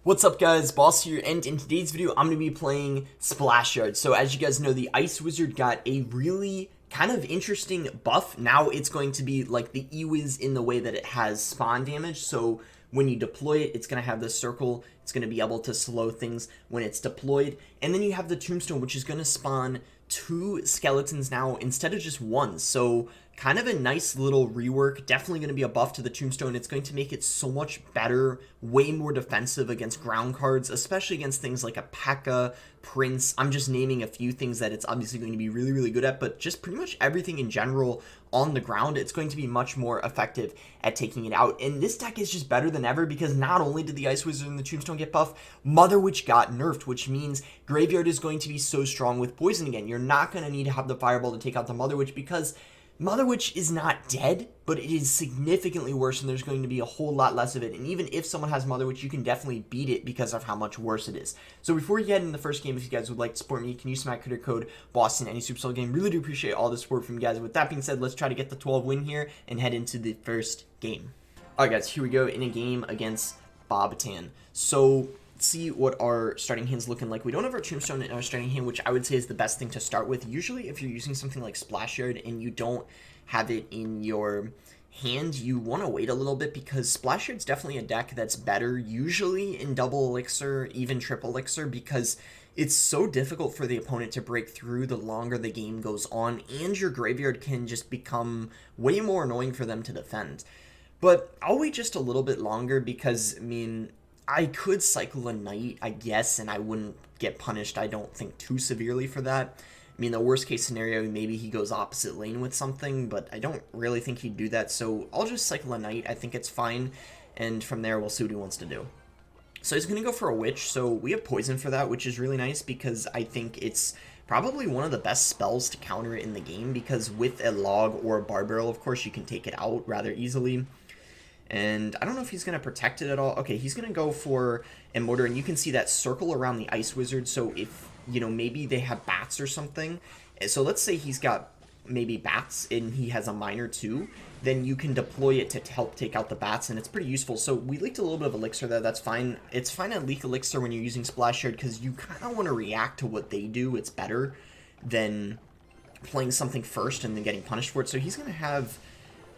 What's up guys, Boss here, and in today's video I'm going to be playing Splash Yard. So as you guys know, the Ice Wizard got a really kind of interesting buff. Now it's going to be like the E-Wiz in the way that it has spawn damage. So when you deploy it, it's going to have this circle. It's going to be able to slow things when it's deployed. And then you have the Tombstone, which is going to spawn 2 skeletons now instead of just 1. So kind of a nice little rework. Definitely going to be a buff to the Tombstone. It's going to make it so much better, way more defensive against ground cards, especially against things like a P.E.K.K.A, Prince. I'm just naming a few things that it's obviously going to be really, really good at, but just pretty much everything in general on the ground, it's going to be much more effective at taking it out. And this deck is just better than ever because not only did the Ice Wizard and the Tombstone get buffed, Mother Witch got nerfed, which means Graveyard is going to be so strong with Poison again. You're not going to need to have the Fireball to take out the Mother Witch because Mother Witch is not dead, but it is significantly worse, and there's going to be a whole lot less of it. And even if someone has Mother Witch, you can definitely beat it because of how much worse it is. So before we get into the first game, if you guys would like to support me, you can use my creator code Boston any Super Soul game. Really do appreciate all the support from you guys. With that being said, let's try to get the 12 win here and head into the first game. Alright guys, here we go in a game against Bobatan. So see what our starting hand's looking like. We don't have our Tombstone in our starting hand, which I would say is the best thing to start with. Usually if you're using something like Splash Yard and you don't have it in your hand, you want to wait a little bit because Splash Yard's definitely a deck that's better usually in double elixir, even triple elixir, because it's so difficult for the opponent to break through the longer the game goes on, and your graveyard can just become way more annoying for them to defend. But I'll wait just a little bit longer because, I mean, I could cycle a knight, I guess, and I wouldn't get punished, I don't think, too severely for that. I mean, the worst case scenario, maybe he goes opposite lane with something, but I don't really think he'd do that, so I'll just cycle a knight. I think it's fine, and from there, we'll see what he wants to do. So he's going to go for a witch, so we have poison for that, which is really nice because I think it's probably one of the best spells to counter it in the game, because with a log or a bar barrel, of course, you can take it out rather easily. And I don't know if he's going to protect it at all. Okay, he's going to go for a mortar, and you can see that circle around the Ice Wizard. So if, you know, maybe they have bats or something. So let's say he's got maybe bats and he has a miner too. Then you can deploy it to help take out the bats, and it's pretty useful. So we leaked a little bit of elixir there. That's fine. It's fine to leak elixir when you're using Splash Yard because you kind of want to react to what they do. It's better than playing something first and then getting punished for it. So he's going to have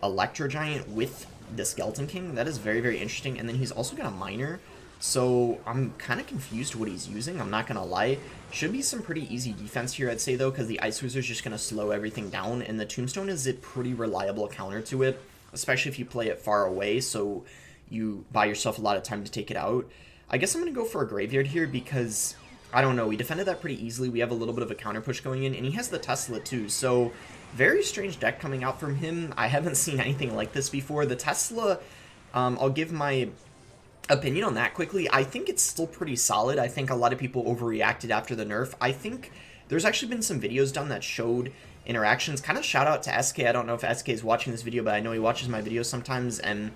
Electro Giant with the Skeleton King. That is very, very interesting. And then he's also got a miner, so I'm kind of confused what he's using, I'm not gonna lie. Should be some pretty easy defense here, I'd say, though, because the Ice Wizard's just gonna slow everything down, and the Tombstone is a pretty reliable counter to it, especially if you play it far away, so you buy yourself a lot of time to take it out. I guess I'm gonna go for a Graveyard here because I don't know, we defended that pretty easily. We have a little bit of a counter push going in, and he has the Tesla too, so very strange deck coming out from him. I haven't seen anything like this before. The Tesla, I'll give my opinion on that quickly. I think it's still pretty solid. I think a lot of people overreacted after the nerf. I think there's actually been some videos done that showed interactions. Kind of shout out to SK. I don't know if SK is watching this video, but I know he watches my videos sometimes, and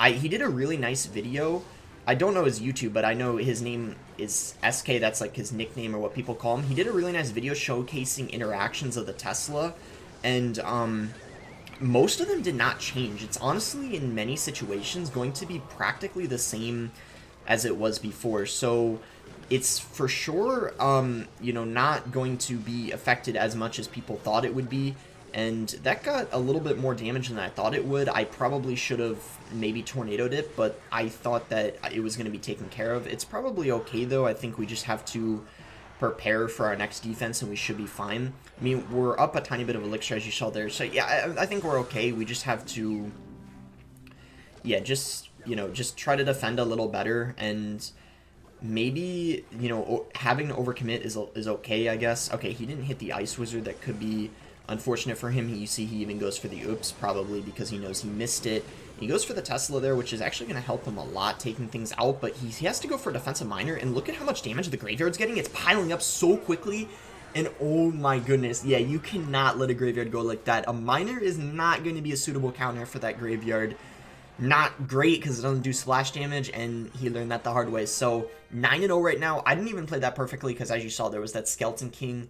he did a really nice video. I don't know his YouTube, but I know his name is SK. That's like his nickname or what people call him. He did a really nice video showcasing interactions of the Tesla, and most of them did not change. It's honestly, in many situations, going to be practically the same as it was before. So it's for sure, you know, not going to be affected as much as people thought it would be. And that got a little bit more damage than I thought it would. I probably should have maybe tornadoed it, but I thought that it was going to be taken care of. It's probably okay, though. I think we just have to prepare for our next defense, and we should be fine. I mean, we're up a tiny bit of elixir, as you saw there. So, yeah, I think we're okay. We just have to, yeah, just, you know, just try to defend a little better, and maybe, you know, having to overcommit is okay, I guess. Okay, he didn't hit the Ice Wizard. That could be unfortunate for him. You see he even goes for the oops, probably because he knows he missed it. He goes for the Tesla there, which is actually going to help him a lot, taking things out, but he has to go for a defensive miner, and look at how much damage the Graveyard's getting. It's piling up so quickly, and oh my goodness, yeah, you cannot let a Graveyard go like that. A miner is not going to be a suitable counter for that Graveyard. Not great, because it doesn't do splash damage, and he learned that the hard way. So, 9-0 right now. I didn't even play that perfectly, because as you saw, there was that Skeleton King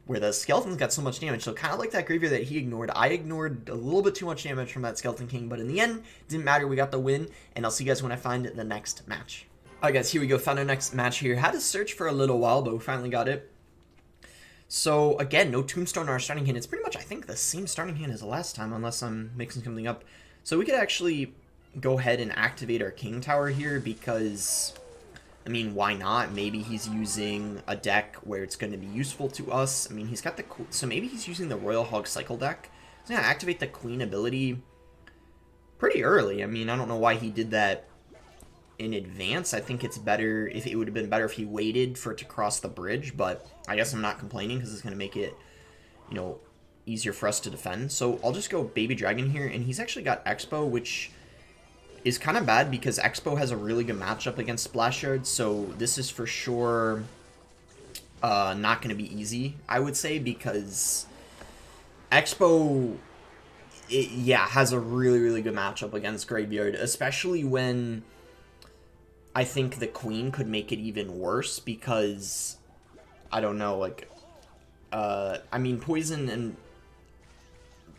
where the skeletons got so much damage. So kind of like that Graveyard that he ignored. I ignored a little bit too much damage from that Skeleton King, but in the end, didn't matter. We got the win, and I'll see you guys when I find the next match. Alright guys, here we go. Found our next match here. Had to search for a little while, but we finally got it. So again, no Tombstone in our starting hand. It's pretty much, I think, the same starting hand as the last time, unless I'm mixing something up. So we could actually go ahead and activate our King Tower here because, I mean, why not? Maybe he's using a deck where it's going to be useful to us. I mean, he's got the... So maybe he's using the Royal Hog Cycle deck. He's going to activate the Queen ability pretty early. I mean, I don't know why he did that in advance. I think it's better if it would have been better if he waited for it to cross the bridge, but I guess I'm not complaining because it's going to make it, you know, easier for us to defend. So I'll just go Baby Dragon here, and he's actually got Expo, which is kind of bad because Expo has a really good matchup against Splash Yard, so this is for sure not going to be easy, I would say, because Expo, yeah, has a really, really good matchup against Graveyard, especially when I think the Queen could make it even worse because, I don't know, like, I mean, Poison and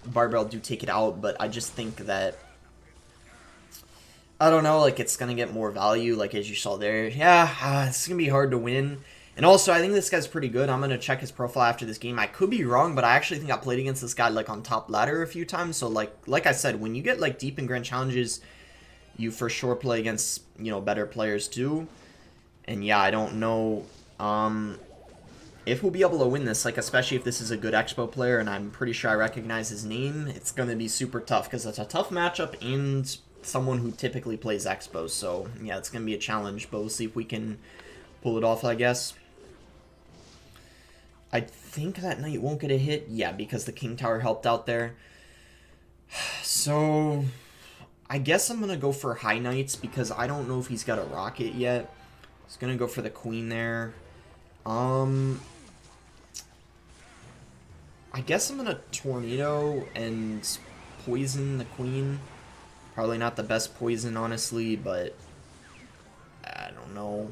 Barbell do take it out, but I just think that, I don't know, like, it's going to get more value, like, as you saw there. Yeah, it's going to be hard to win. And also, I think this guy's pretty good. I'm going to check his profile after this game. I could be wrong, but I actually think I played against this guy, like, on top ladder a few times. So, like I said, when you get, like, deep in grand challenges, you for sure play against, you know, better players too. And yeah, I don't know if we'll be able to win this, like, especially if this is a good Expo player, and I'm pretty sure I recognize his name. It's going to be super tough because it's a tough matchup and someone who typically plays Expo. So yeah, it's going to be a challenge, but we'll see if we can pull it off, I guess. I think that knight won't get a hit. Yeah, because the King Tower helped out there. So I guess I'm going to go for High Knights because I don't know if he's got a rocket yet. He's going to go for the Queen there. I guess I'm going to Tornado and poison the Queen. Probably not the best poison, honestly, but I don't know.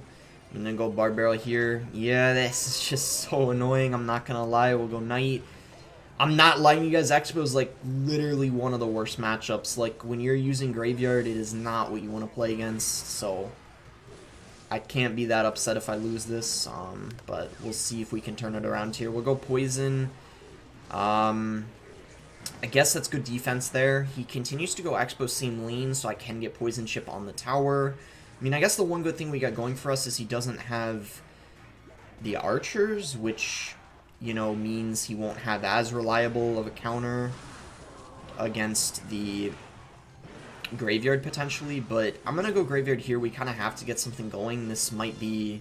I'm going to go Barbell here. Yeah, this is just so annoying. I'm not going to lie. We'll go Knight. I'm not lying, you guys. Expo is, like, literally one of the worst matchups. Like, when you're using Graveyard, it is not what you want to play against, so I can't be that upset if I lose this, but we'll see if we can turn it around here. We'll go Poison. I guess that's good defense there. He continues to go Expo same lane, so I can get Poison Chip on the tower. I mean, I guess the one good thing we got going for us is he doesn't have the archers, which, you know, means he won't have as reliable of a counter against the Graveyard potentially, but I'm going to go Graveyard here. We kind of have to get something going. This might be,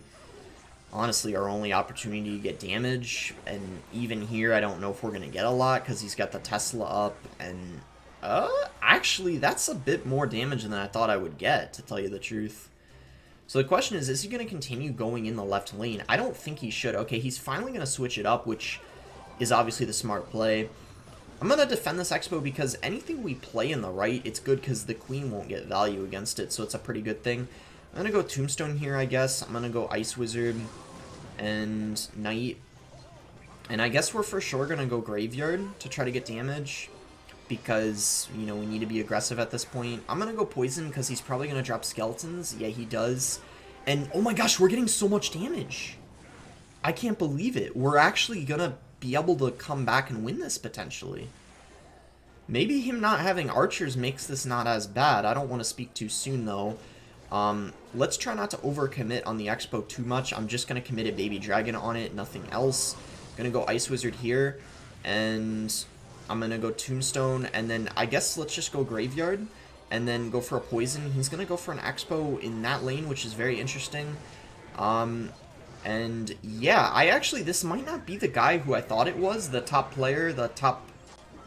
honestly, our only opportunity to get damage, and even here, I don't know if we're going to get a lot because he's got the Tesla up, and actually, that's a bit more damage than I thought I would get, to tell you the truth. So the question is he going to continue going in the left lane? I don't think he should. Okay, he's finally going to switch it up, which is obviously the smart play. I'm going to defend this Expo because anything we play in the right, it's good because the Queen won't get value against it, so it's a pretty good thing. I'm going to go Tombstone here, I guess. I'm going to go Ice Wizard and Knight. And I guess we're for sure going to go Graveyard to try to get damage because, you know, we need to be aggressive at this point. I'm going to go Poison because he's probably going to drop Skeletons. Yeah, he does. And, oh my gosh, we're getting so much damage. I can't believe it. We're actually going to be able to come back and win this, potentially. Maybe him not having archers makes this not as bad. I don't want to speak too soon, though. Let's try not to overcommit on the Expo too much. I'm just going to commit a Baby Dragon on it, nothing else. Going to go Ice Wizard here, and I'm going to go Tombstone, and then I guess let's just go Graveyard, and then go for a Poison. He's going to go for an Expo in that lane, which is very interesting. And yeah, this might not be the guy who I thought it was, the top player, the top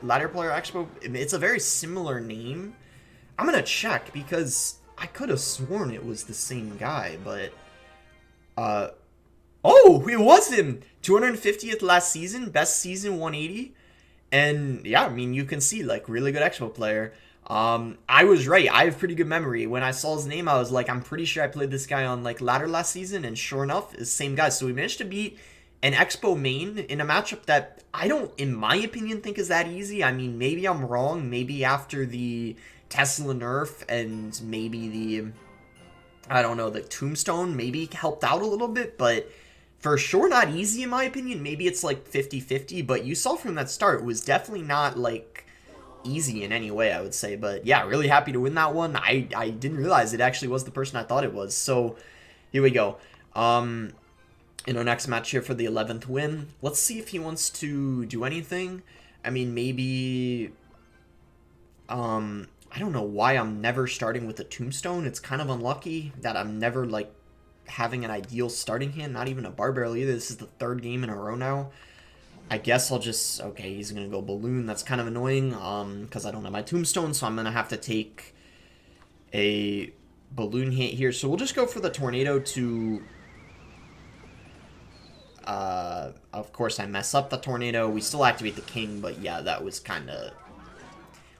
ladder player Expo. It's a very similar name. I'm going to check because I could have sworn it was the same guy, but oh, it was him. 250th last season, best season 180. And yeah, I mean, you can see, like, really good Expo player. I was right. I have pretty good memory. When I saw his name, I was like, I'm pretty sure I played this guy on, like, ladder last season, and sure enough, it's the same guy. So we managed to beat an Expo main in a matchup that I don't, in my opinion, think is that easy. I mean, maybe I'm wrong. Maybe after the Tesla nerf and maybe the I don't know, the Tombstone maybe helped out a little bit, but for sure not easy in my opinion. Maybe it's like 50-50, but you saw from that start, it was definitely not like easy in any way, I would say. But yeah, really happy to win that one. I didn't realize it actually was the person I thought it was. So here we go. In our next match here for the 11th win. Let's see if he wants to do anything. I mean, maybe... I don't know why I'm never starting with a Tombstone. It's kind of unlucky that I'm never, like, having an ideal starting hand. Not even a Barbarian either. This is the 3rd game in a row now. I guess I'll just... Okay, he's going to go Balloon. That's kind of annoying, because I don't have my Tombstone, so I'm going to have to take a Balloon hit here. So we'll just go for the Tornado to... of course, I mess up the Tornado. We still activate the King, but yeah, that was kind of...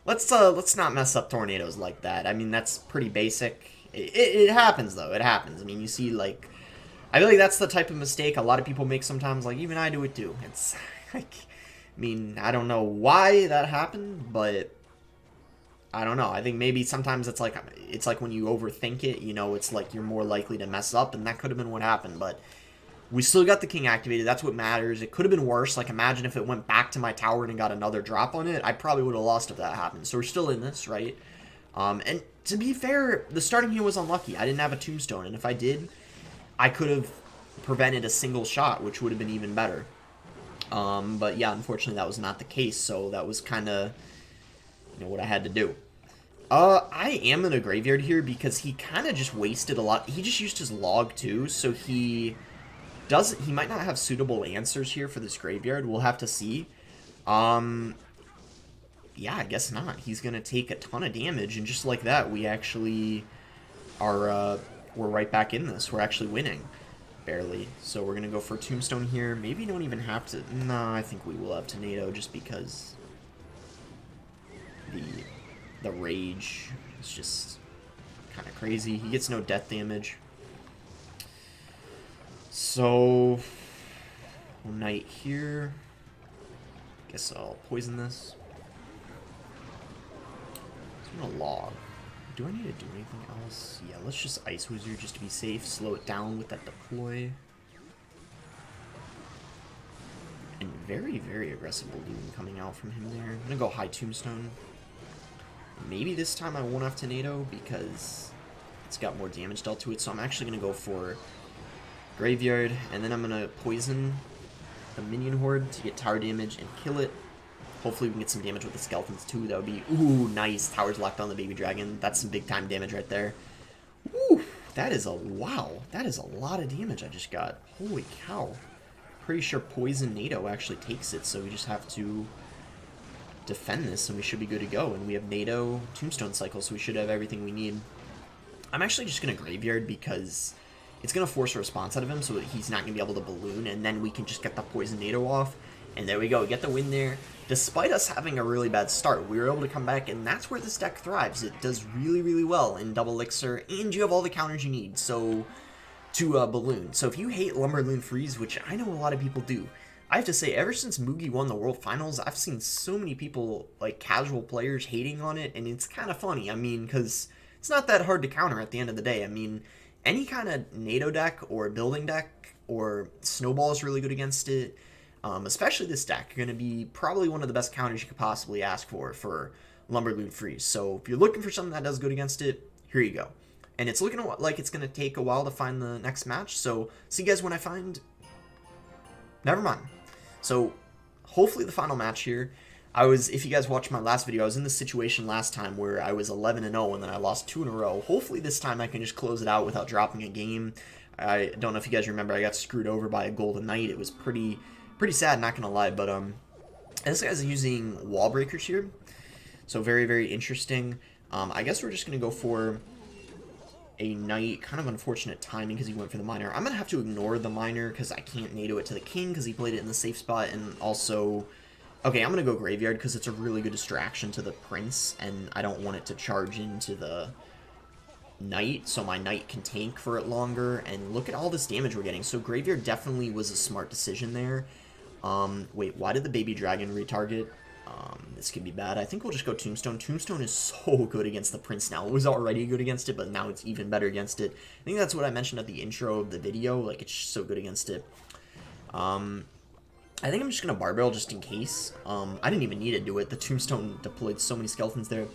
Let's not mess up tornadoes like that. I mean, that's pretty basic. It happens, though. It happens. I mean, you see, like... I feel like that's the type of mistake a lot of people make sometimes. Like, even I do it, too. It's, like... I mean, I don't know why that happened, but... I don't know. I think maybe sometimes it's like when you overthink it, you know, it's like you're more likely to mess up, and that could have been what happened, but... We still got the King activated. That's what matters. It could have been worse. Like, imagine if it went back to my tower and got another drop on it. I probably would have lost if that happened. So we're still in this, right? And to be fair, the starting here was unlucky. I didn't have a Tombstone. And if I did, I could have prevented a single shot, which would have been even better. But yeah, unfortunately, that was not the case. So that was kind of, you know, what I had to do. I am in a graveyard here because he kind of just wasted a lot. He just used his log, too. So he might not have suitable answers here for this graveyard. We'll have to see. Yeah, I guess not. He's gonna take a ton of damage, and just like that, we actually are we're right back in this. We're actually winning, barely. So we're gonna go for Tombstone here. Maybe don't even have to. No, I think we will have Tornado just because the rage is just kind of crazy. He gets no death damage. So, Knight here. Guess I'll poison this. I'm gonna log. Do I need to do anything else? Yeah, let's just Ice Wizard just to be safe. Slow it down with that deploy. And very, very aggressive balloon coming out from him there. I'm gonna go high Tombstone. Maybe this time I won't have Tornado because it's got more damage dealt to it. So I'm actually gonna go for Graveyard, and then I'm gonna poison the minion horde to get tower damage and kill it. Hopefully we can get some damage with the skeletons too. That would be, ooh, nice. Towers locked on the baby dragon. That's some big time damage right there. Ooh, that is a, wow. That is a lot of damage I just got. Holy cow. Pretty sure Poison NATO actually takes it, so we just have to defend this and we should be good to go. And we have NATO Tombstone cycle, so we should have everything we need. I'm actually just gonna Graveyard because it's going to force a response out of him so that he's not going to be able to balloon, and then we can just get the Poison NATO off, and there we go, get the win there. Despite us having a really bad start, we were able to come back, and that's where this deck thrives. It does really, really well in Double Elixir, and you have all the counters you need so to balloon. So if you hate Lumberloon Freeze, which I know a lot of people do, I have to say, ever since Mugi won the World Finals, I've seen so many people, like casual players, hating on it, and it's kind of funny. I mean, because it's not that hard to counter at the end of the day. I mean, any kind of NATO deck or building deck or Snowball is really good against it. Especially this deck, going to be probably one of the best counters you could possibly ask for Lumberloon Freeze. So if you're looking for something that does good against it, here you go. And it's looking like it's going to take a while to find the next match. So see you guys when I find... Never mind. So hopefully the final match here. If you guys watched my last video, I was in this situation last time where I was 11-0 and then I lost 2 in a row. Hopefully this time I can just close it out without dropping a game. I don't know if you guys remember, I got screwed over by a Golden Knight. It was pretty sad, not gonna lie, but this guy's using wall breakers here. So very, very interesting. I guess we're just gonna go for a Knight. Kind of unfortunate timing because he went for the Miner. I'm gonna have to ignore the Miner because I can't NATO it to the King because he played it in the safe spot, and also... Okay, I'm going to go Graveyard because it's a really good distraction to the Prince, and I don't want it to charge into the Knight, so my Knight can tank for it longer, and look at all this damage we're getting. So Graveyard definitely was a smart decision there. Wait, why did the Baby Dragon retarget? This could be bad. I think we'll just go Tombstone. Tombstone is so good against the Prince now. It was already good against it, but now it's even better against it. I think that's what I mentioned at the intro of the video. Like, it's so good against it. I think I'm just going to Barbell just in case. I didn't even need to do it. The Tombstone deployed so many skeletons there.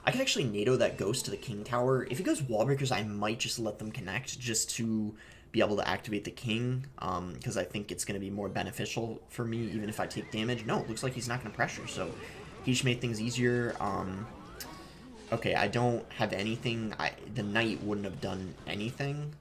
I could actually NATO that Ghost to the King Tower. If he goes Wall Breakers, I might just let them connect just to be able to activate the King, because I think it's going to be more beneficial for me, even if I take damage. No, it looks like he's not going to pressure, so he just made things easier. Okay, I don't have anything. The Knight wouldn't have done anything.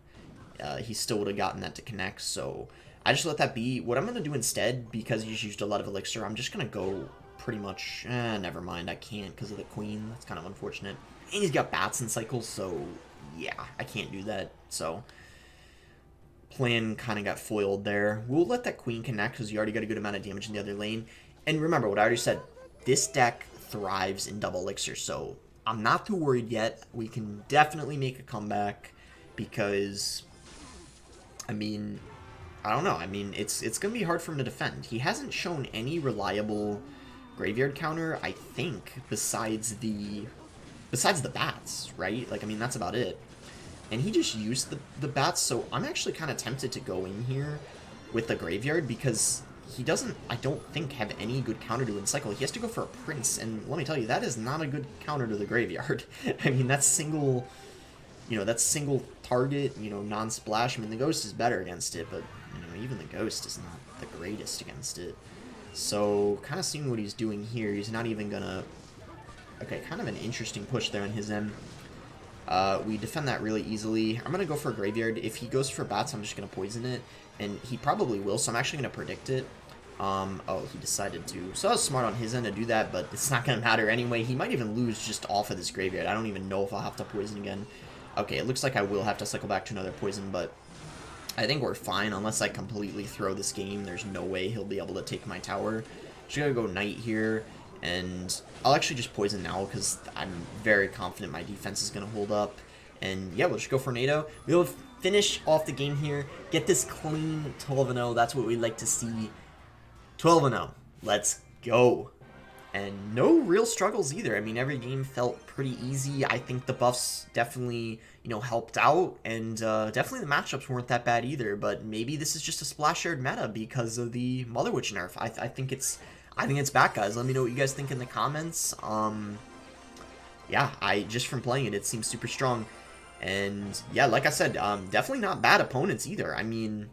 He still would have gotten that to connect, so I just let that be. What I'm going to do instead, because he's used a lot of Elixir, I'm just going to go pretty much... never mind, I can't because of the Queen. That's kind of unfortunate. And he's got Bats and Cycles, so yeah, I can't do that, so... Plan kind of got foiled there. We'll let that Queen connect because you already got a good amount of damage in the other lane. And remember what I already said, this deck thrives in double Elixir, so I'm not too worried yet. We can definitely make a comeback because, I mean, I don't know. I mean, it's going to be hard for him to defend. He hasn't shown any reliable graveyard counter, I think, besides the Bats, right? Like, I mean, that's about it. And he just used the Bats, so I'm actually kind of tempted to go in here with the Graveyard because he doesn't, I don't think, have any good counter to Encycle. He has to go for a Prince, and let me tell you, that is not a good counter to the Graveyard. I mean, that's single, that's single target, non-splash. I mean, the Ghost is better against it, but, even the Ghost is not the greatest against it. So, kind of seeing what he's doing here, he's not even gonna... Okay, kind of an interesting push there on his end. We defend that really easily. I'm going to go for a Graveyard. If he goes for Bats, I'm just going to poison it. And he probably will, so I'm actually going to predict it. Oh, he decided to. So I was smart on his end to do that, but it's not going to matter anyway. He might even lose just off of this Graveyard. I don't even know if I'll have to poison again. Okay, it looks like I will have to cycle back to another poison, but I think we're fine. Unless I completely throw this game, there's no way he'll be able to take my tower. Just going to go Knight here. And I'll actually just poison now because I'm very confident my defense is going to hold up. And yeah, we'll just go for NATO. We'll finish off the game here. Get this clean 12-0. That's what we'd like to see. 12-0. Let's go. And no real struggles either. I mean, every game felt pretty easy. I think the buffs definitely, helped out. And definitely the matchups weren't that bad either. But maybe this is just a Splash Yard meta because of the Mother Witch nerf. I think it's back, guys. Let me know what you guys think in the comments. Yeah, just from playing it seems super strong. And yeah, like I said, definitely not bad opponents either. I mean,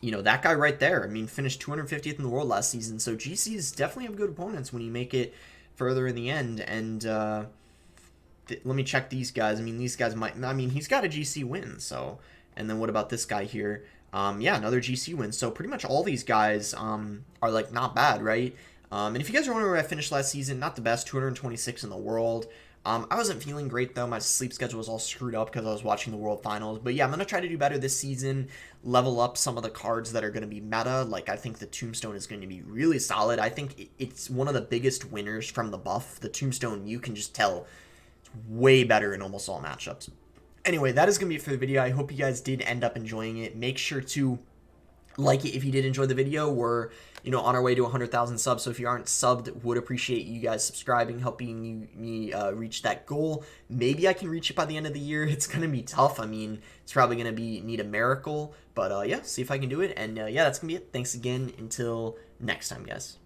that guy right there, I mean, finished 250th in the world last season. So GCs definitely have good opponents when you make it further in the end. And let me check these guys. I mean, these guys might, I mean, he's got a GC win. So, and then what about this guy here? Yeah, another GC win. So pretty much all these guys are like not bad, right? And if you guys are wondering where I finished last season, not the best, 226 in the world. I wasn't feeling great though. My sleep schedule was all screwed up because I was watching the World Finals. But yeah, I'm gonna try to do better this season. Level up some of the cards that are gonna be meta. Like I think the Tombstone is going to be really solid. I think it's one of the biggest winners from the buff. The Tombstone, you can just tell, it's way better in almost all matchups. Anyway, that is going to be it for the video. I hope you guys did end up enjoying it. Make sure to like it if you did enjoy the video. We're, on our way to 100,000 subs, so if you aren't subbed, would appreciate you guys subscribing, helping me reach that goal. Maybe I can reach it by the end of the year. It's going to be tough. I mean, it's probably going to need a miracle, but yeah, see if I can do it. And yeah, that's going to be it. Thanks again. Until next time, guys.